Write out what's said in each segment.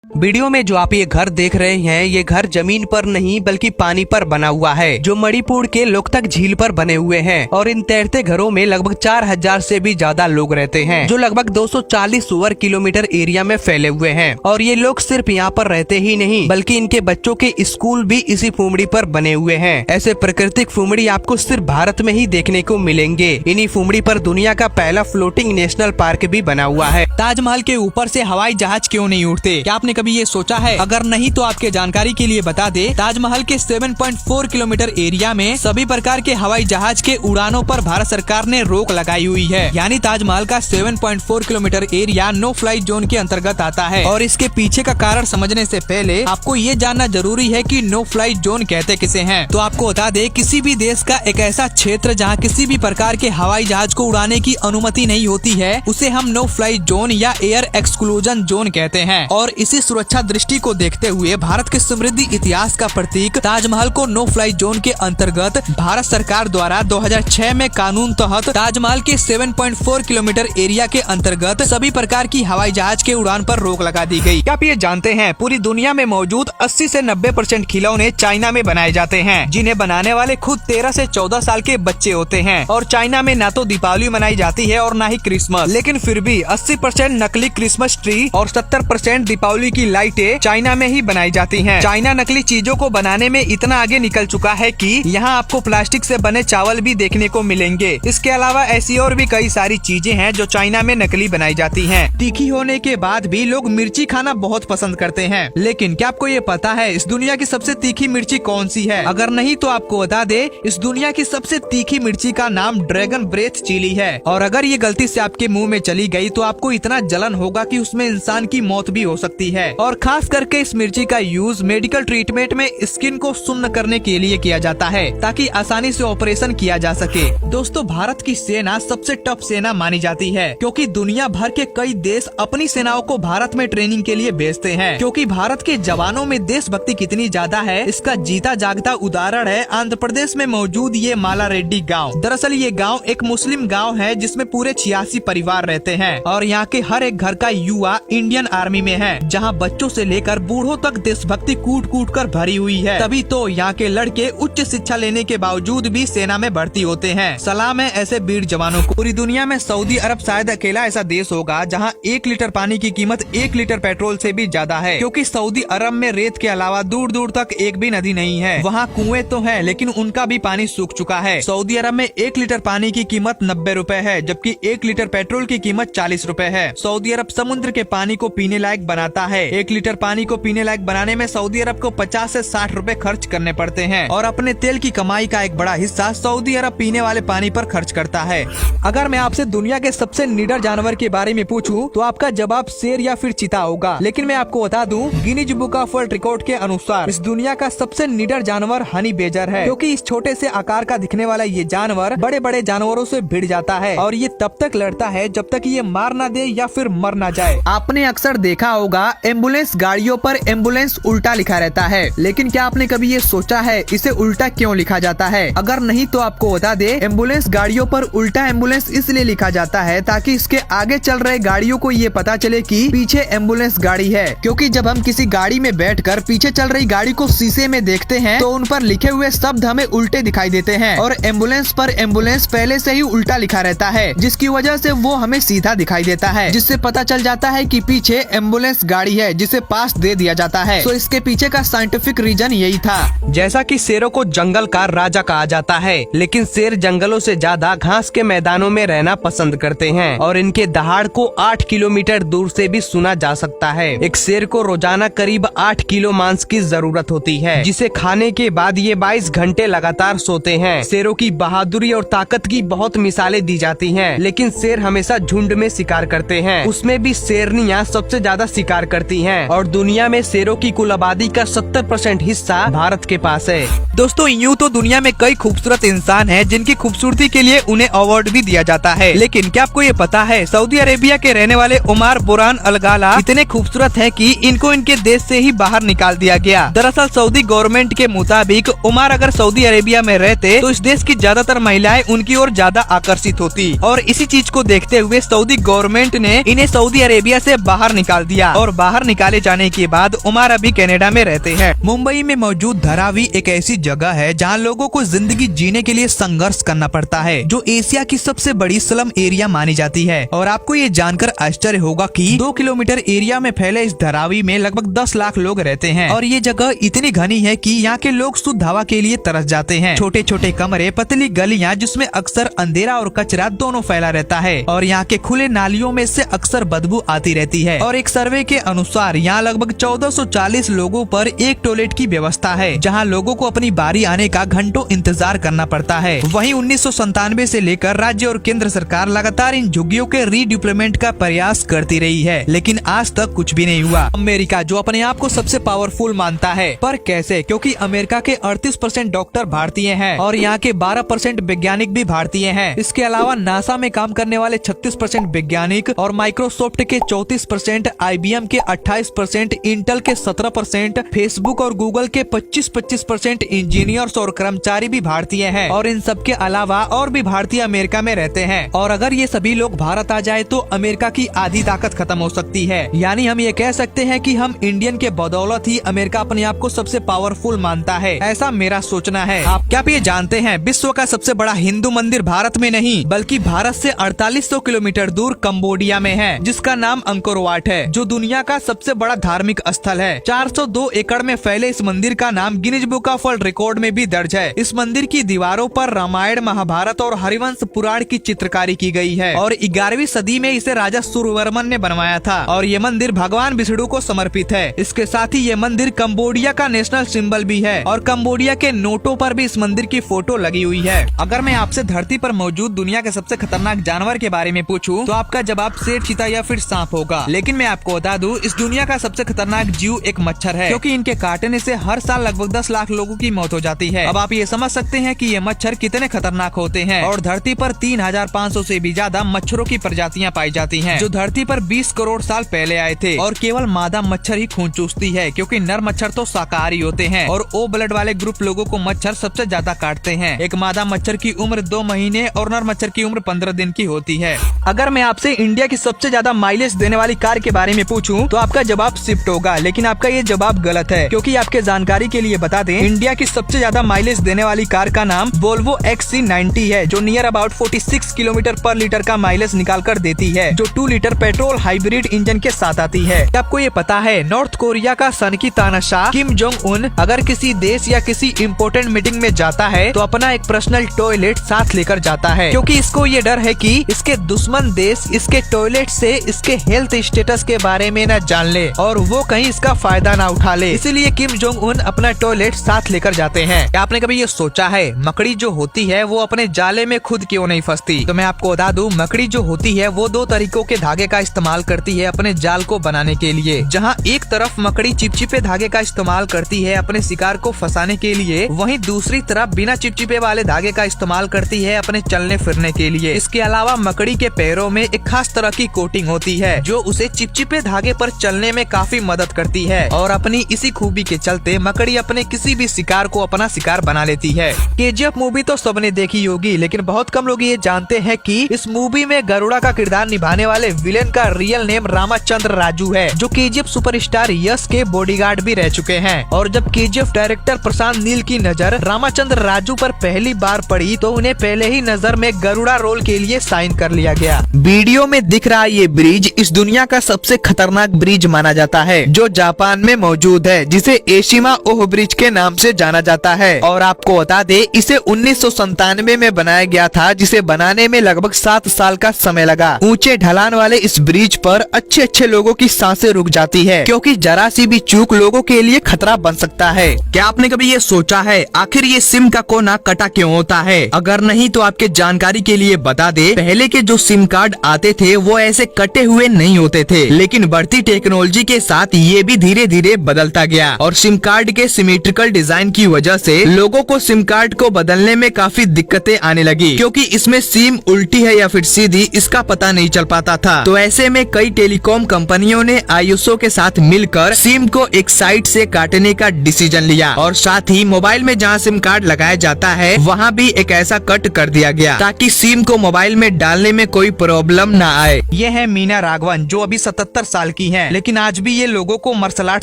Video में जो आप ये घर देख रहे हैं, ये घर जमीन पर नहीं बल्कि पानी पर बना हुआ है, जो मणिपुर के लोकतक झील पर बने हुए हैं। और इन तैरते घरों में लगभग 4000 से भी ज्यादा लोग रहते हैं, जो लगभग 240 वर्ग किलोमीटर एरिया में फैले हुए हैं। और ये लोग सिर्फ यहाँ पर रहते ही नहीं बल्कि इनके बच्चों के स्कूल भी इसी फुमड़ी पर बने हुए हैं। ऐसे प्राकृतिक फुमड़ी आपको सिर्फ भारत में ही देखने को मिलेंगे। इन्हीं फुमड़ी पर दुनिया का पहला फ्लोटिंग नेशनल पार्क भी बना हुआ है। ताजमहल के ऊपर से हवाई जहाज क्यों नहीं उड़ते? क्या आपने कभी ये सोचा है? अगर नहीं तो आपके जानकारी के लिए बता दे, ताजमहल के 7.4 किलोमीटर एरिया में सभी प्रकार के हवाई जहाज के उड़ानों पर भारत सरकार ने रोक लगाई हुई है। यानी ताजमहल का 7.4 kilometre area no flight zone के अंतर्गत आता है। और इसके पीछे का कारण समझने से पहले आपको ये जानना जरूरी है कि नो फ्लाइट जोन कहते किसे हैं। तो आपको बता दे, किसी भी देश का एक ऐसा क्षेत्र जहाँ किसी भी प्रकार के हवाई जहाज को उड़ाने की अनुमति नहीं होती है, उसे हम नो फ्लाइट जोन या एयर एक्सक्लूजन जोन कहते हैं। और इसी सुरक्षा दृष्टि को देखते हुए भारत के समृद्धि इतिहास का प्रतीक ताजमहल को नो फ्लाइट जोन के अंतर्गत भारत सरकार द्वारा 2006 में कानून तहत ताजमहल के 7.4 किलोमीटर एरिया के अंतर्गत सभी प्रकार की हवाई जहाज के उड़ान पर रोक लगा दी गई। क्या आप ये जानते हैं, पूरी दुनिया में मौजूद 80 से 90% खिलौने चाइना में बनाए जाते हैं, जिन्हें बनाने वाले खुद 13 से 14 साल के बच्चे होते हैं। और चाइना में ना तो दीपावली मनाई जाती है और ना ही क्रिसमस, लेकिन फिर भी 80% नकली क्रिसमस ट्री और 70% दीपावली की लाइटें चाइना में ही बनाई जाती हैं। चाइना नकली चीजों को बनाने में इतना आगे निकल चुका है कि यहाँ आपको प्लास्टिक से बने चावल भी देखने को मिलेंगे। इसके अलावा ऐसी और भी कई सारी चीजें हैं जो चाइना में नकली बनाई जाती हैं। तीखी होने के बाद भी लोग मिर्ची खाना बहुत पसंद करते हैं, लेकिन क्या आपको ये पता है इस दुनिया की सबसे तीखी मिर्ची कौन सी है? अगर नहीं तो आपको बता दे, इस दुनिया की सबसे तीखी मिर्ची का नाम ड्रैगन ब्रेथ चिली है। और अगर ये गलती से आपके मुंह में चली गई तो आपको इतना जलन होगा कि उसमें इंसान की मौत भी हो सकती है। और खास करके इस मिर्ची का यूज मेडिकल ट्रीटमेंट में स्किन को सुन्न करने के लिए किया जाता है, ताकि आसानी से ऑपरेशन किया जा सके। दोस्तों, भारत की सेना सबसे टफ सेना मानी जाती है, क्योंकि दुनिया भर के कई देश अपनी सेनाओं को भारत में ट्रेनिंग के लिए भेजते हैं। क्योंकि भारत के जवानों में देशभक्ति कितनी ज्यादा है, इसका जीता जागता उदाहरण है आंध्र प्रदेश में मौजूद ये माला रेड्डी गाँव। दरअसल ये गाँव एक मुस्लिम गाँव है, जिसमें पूरे 86 परिवार रहते हैं। और यहाँ के हर एक घर का युवा इंडियन आर्मी में है, जहाँ बच्चों से लेकर बूढ़ों तक देशभक्ति कूट कूट कर भरी हुई है। तभी तो यहाँ के लड़के उच्च शिक्षा लेने के बावजूद भी सेना में भर्ती होते हैं। सलाम है ऐसे वीर जवानों को। पूरी दुनिया में सऊदी अरब शायद अकेला ऐसा देश होगा जहाँ 1 लीटर पानी की कीमत 1 लीटर पेट्रोल से भी ज्यादा है, क्योंकि सऊदी अरब में रेत के अलावा दूर दूर तक एक भी नदी नहीं है। वहाँ कुएं तो है, लेकिन उनका भी पानी सूख चुका है। सऊदी अरब में 1 लीटर पानी की कीमत 90 रुपए है, जबकि 1 लीटर पेट्रोल की कीमत 40 रुपए है। सऊदी अरब समुद्र के पानी को पीने लायक बनाता है। 1 लीटर पानी को पीने लायक बनाने में सऊदी अरब को 50 से 60 रुपए खर्च करने पड़ते हैं। और अपने तेल की कमाई का एक बड़ा हिस्सा सऊदी अरब पीने वाले पानी पर खर्च करता है। अगर मैं आपसे दुनिया के सबसे निडर जानवर के बारे में पूछूं, तो आपका जवाब शेर या फिर चीता होगा। लेकिन मैं आपको बता दूं, Guinness book of world record के अनुसार इस दुनिया का सबसे निडर जानवर हनी बेजर है, क्योंकि इस छोटे से आकार का दिखने वाला ये जानवर बड़े बड़े जानवरों से भिड़ जाता है। और ये तब तक लड़ता है जब तक ये मार ना दे या फिर मर ना जाए। आपने अक्सर देखा होगा एम्बुलेंस गाड़ियों पर एम्बुलेंस उल्टा लिखा रहता है, लेकिन क्या आपने कभी ये सोचा है इसे उल्टा क्यों लिखा जाता है? अगर नहीं तो आपको बता दे, एम्बुलेंस गाड़ियों पर उल्टा एम्बुलेंस इसलिए लिखा जाता है ताकि इसके आगे चल रहे गाड़ियों को ये पता चले कि पीछे एम्बुलेंस गाड़ी है। क्योंकि जब हम किसी गाड़ी में बैठकर पीछे चल रही गाड़ी को शीशे में देखते हैं, तो उन पर लिखे हुए शब्द हमें उल्टे दिखाई देते हैं। और एम्बुलेंस पर एम्बुलेंस पहले से ही उल्टा लिखा रहता है, जिसकी वजह से वो हमें सीधा दिखाई देता है, जिससे पता चल जाता है कि पीछे एम्बुलेंस गाड़ी है, जिसे पास दे दिया जाता है। तो इसके पीछे का साइंटिफिक रीजन यही था। जैसा कि शेरों को जंगल का राजा कहा जाता है, लेकिन शेर जंगलों से ज्यादा घास के मैदानों में रहना पसंद करते हैं। और इनके दहाड़ को 8 किलोमीटर दूर से भी सुना जा सकता है। एक शेर को रोजाना करीब 8 किलो मांस की जरूरत होती है, जिसे खाने के बाद ये 22 घंटे लगातार सोते हैं। शेरों की बहादुरी और ताकत की बहुत मिसालें दी जाती हैं, लेकिन शेर हमेशा झुंड में शिकार करते हैं। उसमें भी शेरनियां सबसे ज्यादा शिकार करती हैं। और दुनिया में शेरों की कुल आबादी का 70% हिस्सा भारत के पास है। दोस्तों यूँ तो दुनिया में कई खूबसूरत इंसान हैं जिनकी खूबसूरती के लिए उन्हें अवार्ड भी दिया जाता है, लेकिन क्या आपको ये पता है सऊदी अरेबिया के रहने वाले उमर बुरान अलगाला इतने खूबसूरत हैं कि इनको इनके देश से ही बाहर निकाल दिया गया। दरअसल सऊदी गवर्नमेंट के मुताबिक उमर अगर सऊदी अरेबिया में रहते तो इस देश की ज्यादातर महिलाएं उनकी ओर ज्यादा आकर्षित होती, और इसी चीज को देखते हुए सऊदी गवर्नमेंट ने इन्हें सऊदी अरेबिया से बाहर निकाल दिया, और बाहर निकाले जाने के बाद उमर अभी कनाडा में रहते हैं। मुंबई में मौजूद धारावी एक ऐसी जगह है जहाँ लोगों को जिंदगी जीने के लिए संघर्ष करना पड़ता है, जो एशिया की सबसे बड़ी स्लम एरिया मानी जाती है। और आपको ये जानकर आश्चर्य होगा कि 2 किलोमीटर एरिया में फैले इस धारावी में लगभग 10 लाख लोग रहते हैं, और ये जगह इतनी घनी है कि यहाँ के लोग शुद्ध हवा के लिए तरस जाते हैं। छोटे छोटे कमरे, पतली गलियाँ जिसमें अक्सर अंधेरा और कचरा दोनों फैला रहता है, और यहाँ के खुले नालियों में से अक्सर बदबू आती रहती है। और एक सर्वे के अनुसार यहाँ लगभग 1440 लोगों पर एक टॉयलेट की व्यवस्था है, जहाँ लोगों को अपनी बारी आने का घंटों इंतजार करना पड़ता है। वहीं 1997 से लेकर राज्य और केंद्र सरकार लगातार इन झुग्गियों के रीडिप्लॉयमेंट का प्रयास करती रही है, लेकिन आज तक कुछ भी नहीं हुआ। अमेरिका जो अपने आप को सबसे पावरफुल मानता है, पर कैसे? क्योंकि अमेरिका के 38% डॉक्टर भारतीय हैं और यहाँ के 12% वैज्ञानिक भी भारतीय हैं। इसके अलावा नासा में काम करने वाले 36% वैज्ञानिक और माइक्रोसॉफ्ट के 34%, IBM के 28%, इंटेल के 17%, फेसबुक और गूगल के 25% इंजीनियर्स और कर्मचारी भी भारतीय हैं, और इन सब के अलावा और भी भारतीय अमेरिका में रहते हैं। और अगर ये सभी लोग भारत आ जाए तो अमेरिका की आधी ताकत खत्म हो सकती है। यानी हम ये कह सकते हैं कि हम इंडियन के बदौलत ही अमेरिका अपने आप को सबसे पावरफुल मानता है, ऐसा मेरा सोचना है। आप क्या ये जानते हैं विश्व का सबसे बड़ा हिंदू मंदिर भारत में नहीं बल्कि भारत से 4800 किलोमीटर दूर कंबोडिया में है, जिसका नाम अंकोर वाट है, जो दुनिया का सबसे बड़ा धार्मिक स्थल है। 402 एकड़ में फैले इस मंदिर का नाम Guinness book of world record में भी दर्ज है। इस मंदिर की दीवारों पर रामायण, महाभारत और हरिवंश पुराण की चित्रकारी की गई है, और 11वीं सदी में इसे राजा सूर्यवर्मन ने बनवाया था, और ये मंदिर भगवान विष्णु को समर्पित है। इसके साथ ही ये मंदिर कंबोडिया का नेशनल सिंबल भी है, और कंबोडिया के नोटों पर भी इस मंदिर की फोटो लगी हुई है। अगर मैं आपसे धरती पर मौजूद दुनिया के सबसे खतरनाक जानवर के बारे में पूछूं, तो आपका जवाब शेर, चीता या फिर सांप होगा। लेकिन मैं आपको बता दूं, इस दुनिया का सबसे खतरनाक जीव एक मच्छर है, क्योंकि इनके काटने से हर साल लगभग 10 लाख लोगों की मौत हो जाती है। अब आप ये समझ सकते हैं कि ये मच्छर कितने खतरनाक होते हैं। और धरती पर 3500 से भी ज्यादा मच्छरों की प्रजातियां पाई जाती हैं, जो धरती पर 20 करोड़ साल पहले आए थे। और केवल मादा मच्छर ही खून चूसती है, क्योंकि नर मच्छर तो शाकाहारी होते हैं, और ओ ब्लड वाले ग्रुप लोगों को मच्छर सबसे ज्यादा काटते हैं। एक मादा मच्छर की उम्र 2 महीने और नर मच्छर की उम्र 15 दिन की होती है। अगर मैं आपसे इंडिया की सबसे ज्यादा माइलेज देने वाली कार के बारे में पूछूं, तो आपका जवाब स्विफ्ट होगा, लेकिन आपका ये जवाब गलत है, क्योंकि आपके जानकारी के लिए बता दें, इंडिया की सबसे ज्यादा माइलेज देने वाली कार का नाम वोल्वो XC90 है, जो नियर अबाउट 46 किलोमीटर पर लीटर का माइलेज निकाल कर देती है, जो 2 लीटर पेट्रोल हाइब्रिड इंजन के साथ आती है। आपको ये पता है नॉर्थ कोरिया का सन की तानाशाह किम जोंग उन अगर किसी देश या किसी इम्पोर्टेंट मीटिंग में जाता है तो अपना एक पर्सनल टॉयलेट साथ लेकर जाता है, क्योंकि इसको ये डर है कि इसके दुश्मन देश इसके टॉयलेट से इसके हेल्थ स्टेटस के बारे में न जान ले और वो कहीं इसका फायदा ना उठा ले। इसीलिए किम जोंग उन अपना टॉयलेट साथ लेकर जाते हैं। क्या आपने कभी ये सोचा है मकड़ी जो होती है वो अपने जाले में खुद क्यों नहीं फंसती? तो मैं आपको बता दूं, मकड़ी जो होती है वो 2 तरीकों के धागे का इस्तेमाल करती है अपने जाल को बनाने के लिए। जहाँ एक तरफ मकड़ी चिपचिपे धागे का इस्तेमाल करती है अपने शिकार को फंसाने के लिए, वहीं दूसरी तरफ बिना चिपचिपे वाले धागे का इस्तेमाल करती है अपने चलने फिरने के लिए। इसके अलावा मकड़ी के पैरों में एक खास तरह की कोटिंग होती है जो उसे चिपचिपे धागे पर चलने में काफी मदद करती है, और अपनी इसी खूबी के चलते मकड़ी अपने किसी भी शिकार को अपना शिकार बना लेती है। KGF मूवी तो सबने देखी होगी, लेकिन बहुत कम लोग ये जानते हैं कि इस मूवी में गरुड़ा का किरदार निभाने वाले विलेन का रियल नेम रामाचंद्र राजू है, जो KGF सुपरस्टार यश के बॉडीगार्ड भी रह चुके हैं। और जब KGF डायरेक्टर प्रशांत नील की नजर रामाचंद्र राजू पर पहली बार पड़ी तो उन्हें पहले ही नजर में गरुड़ा रोल के लिए साइन कर लिया गया। वीडियो में दिख रहा ये ब्रिज इस दुनिया का सबसे खतरनाक ब्रिज माना जाता है, जो जापान में मौजूद है, जिसे एशिमा ओह ब्रिज के नाम से जाना जाता है। और आपको बता दे, इसे 1997 में बनाया गया था, जिसे बनाने में लगभग 7 साल का समय लगा। ऊंचे ढलान वाले इस ब्रिज पर अच्छे लोगों की सांसें रुक जाती है, क्योंकि जरा सी भी चूक लोगों के लिए खतरा बन सकता है। क्या आपने कभी ये सोचा है आखिर ये सिम का कोना कटा क्यों होता है? अगर नहीं तो आपके जानकारी के लिए बता दे, पहले के जो सिम कार्ड आते थे वो ऐसे कटे हुए नहीं होते थे, लेकिन बढ़ती टेक्नोलॉजी के साथ ये भी धीरे धीरे बदलता गया और सिम कार्ड के सिमेट्रिकल डिजाइन की की वजह से लोगों को सिम कार्ड को बदलने में काफी दिक्कतें आने लगी, क्योंकि इसमें सिम उल्टी है या फिर सीधी इसका पता नहीं चल पाता था। तो ऐसे में कई टेलीकॉम कंपनियों ने आयुषो के साथ मिलकर सिम को एक साइड से काटने का डिसीजन लिया और साथ ही मोबाइल में जहां सिम कार्ड लगाया जाता है वहां भी एक ऐसा कट कर दिया गया ताकि सिम को मोबाइल में डालने में कोई प्रॉब्लम न आए। ये है मीना राघवन, जो अभी 77 साल की हैं, लेकिन आज भी ये लोगों को मार्शल आर्ट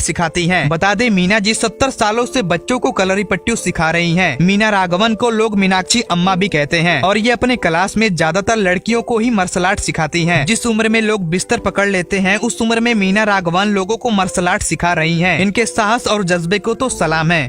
सिखाती हैं। बता दें, मीना जी 70 सालों से बच्चों को कलरी पट्टी सिखा रही हैं। मीना राघवन को लोग मीनाक्षी अम्मा भी कहते हैं और ये अपने क्लास में ज्यादातर लड़कियों को ही मार्शल आर्ट सिखाती हैं। जिस उम्र में लोग बिस्तर पकड़ लेते हैं उस उम्र में मीना राघवन लोगों को मार्शल आर्ट सिखा रही हैं। इनके साहस और जज्बे को तो सलाम है।